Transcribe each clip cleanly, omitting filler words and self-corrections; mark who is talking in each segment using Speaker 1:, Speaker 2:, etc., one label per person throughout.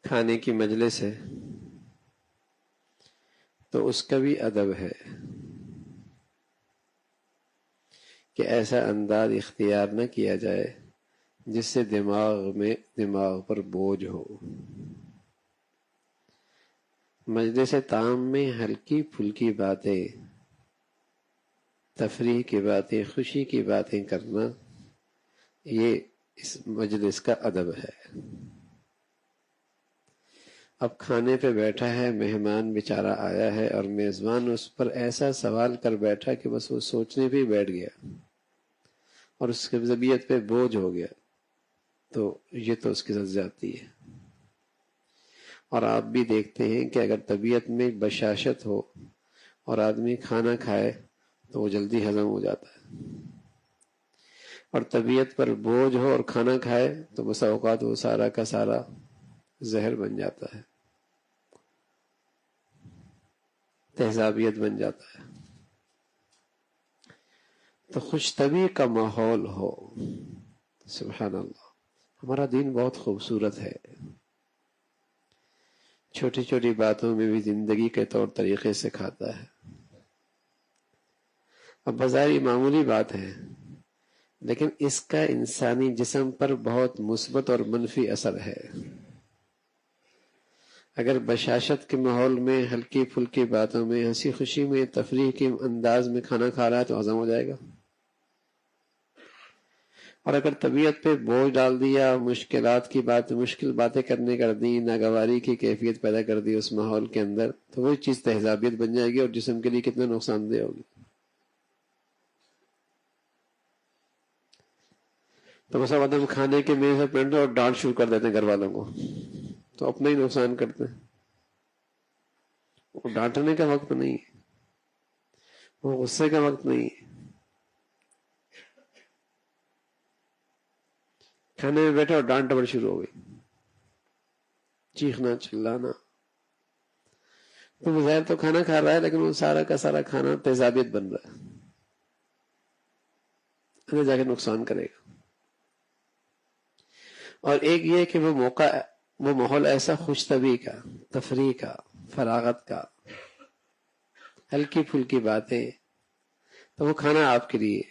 Speaker 1: کھانے کی مجلس ہے تو اس کا بھی ادب ہے کہ ایسا انداز اختیار نہ کیا جائے جس سے دماغ پر بوجھ ہو۔ مجلس طعام میں ہلکی پھلکی باتیں، تفریح کی باتیں، خوشی کی باتیں کرنا، یہ اس مجلس کا ادب ہے۔ اب کھانے پہ بیٹھا ہے، مہمان بیچارہ آیا ہے اور میزبان اس پر ایسا سوال کر بیٹھا کہ بس وہ سوچنے پہ ہی بیٹھ گیا اور اس کی طبیعت پہ بوجھ ہو گیا، تو یہ تو اس کے ساتھ زیادتی ہے۔ اور آپ بھی دیکھتے ہیں کہ اگر طبیعت میں بشاشت ہو اور آدمی کھانا کھائے تو وہ جلدی ہضم ہو جاتا ہے، اور طبیعت پر بوجھ ہو اور کھانا کھائے تو بس اوقات وہ سارا کا سارا زہر بن جاتا ہے، تیزابیت بن جاتا ہے۔ تو خوش طبیع کا ماحول ہو۔ سبحان اللہ، ہمارا دین بہت خوبصورت ہے، چھوٹی چھوٹی باتوں میں بھی زندگی کے طور طریقے سکھاتا ہے۔ اب بظاہر معمولی بات ہے لیکن اس کا انسانی جسم پر بہت مثبت اور منفی اثر ہے۔ اگر بشاشت کے ماحول میں ہلکی پھلکی باتوں میں، ہنسی خوشی میں، تفریح کے انداز میں کھانا کھا رہا ہے تو ہضم ہو جائے گا، اور اگر طبیعت پہ بوجھ ڈال دیا، مشکلات کی بات، مشکل باتیں کرنے کر دی، ناگواری کی کیفیت پیدا کر دی اس ماحول کے اندر، تو وہی چیز تہذابیت بن جائے گی اور جسم کے لیے کتنا نقصان دہ ہوگی۔ تو بس اب ہم کھانے کے میز سے پینٹ اور ڈانٹ شروع کر دیتے ہیں گھر والوں کو، تو اپنا ہی نقصان کرتے ہیں۔ وہ ڈانٹنے کا وقت نہیں ہے، وہ غصے کا وقت نہیں ہے۔ کھانے میں بیٹھے اور ڈانٹ ڈپٹ شروع ہو گئی، چیخنا چلانا، تو بظاہر تو کھانا کھا رہا ہے لیکن وہ سارا کا سارا کھانا تیزابیت بن رہا ہے، اندر جا کے نقصان کرے گا۔ اور ایک یہ کہ وہ ماحول ایسا خوش طبیع کا، تفریح کا، فراغت کا، ہلکی پھلکی باتیں، تو وہ کھانا آپ کے لیے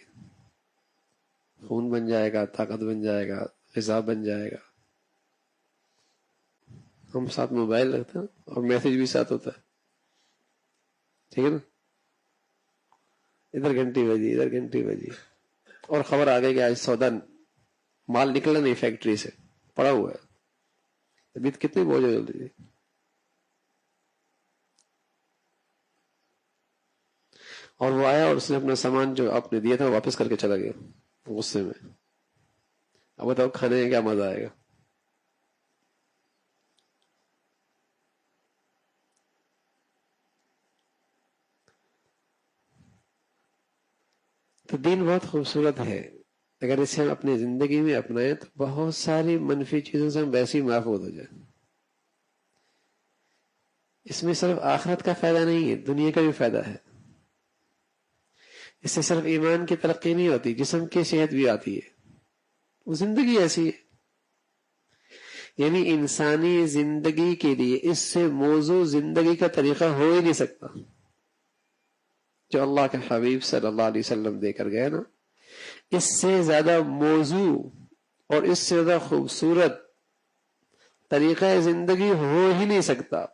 Speaker 1: خون بن جائے گا، طاقت بن جائے گا، غذا بن جائے گا۔ ہم ساتھ موبائل رکھتے ہیں اور میسج بھی ساتھ ہوتا ہے، ٹھیک ہے نا، ادھر گھنٹی بجی، ادھر گھنٹی بجی، اور خبر آ گئی کہ آج سودا مال نکلا نہیں فیکٹری سے، پڑا ہوا ہے، طبیعت کتنی بوجھ ہو جاتی ہے۔ اور وہ آیا اور اس نے اپنا سامان جو آپ نے دیا تھا واپس کر کے چلا گیا غصے میں۔ اب بتاؤ کھانے میں کیا مزہ آئے گا؟ تو دین بہت خوبصورت ہے، اگر اسے ہم اپنی زندگی میں اپنائیں تو بہت ساری منفی چیزوں سے ہم ویسے ہی محفوظ ہو جائیں۔ اس میں صرف آخرت کا فائدہ نہیں ہے، دنیا کا بھی فائدہ ہے۔ اس سے صرف ایمان کی ترقی نہیں ہوتی، جسم کی صحت بھی آتی ہے۔ وہ زندگی ایسی ہے، یعنی انسانی زندگی کے لیے اس سے موزوں زندگی کا طریقہ ہو ہی نہیں سکتا جو اللہ کے حبیب صلی اللہ علیہ وسلم دے کر گئے نا۔ اس سے زیادہ موضوع اور اس سے زیادہ خوبصورت طریقہ زندگی ہو ہی نہیں سکتا۔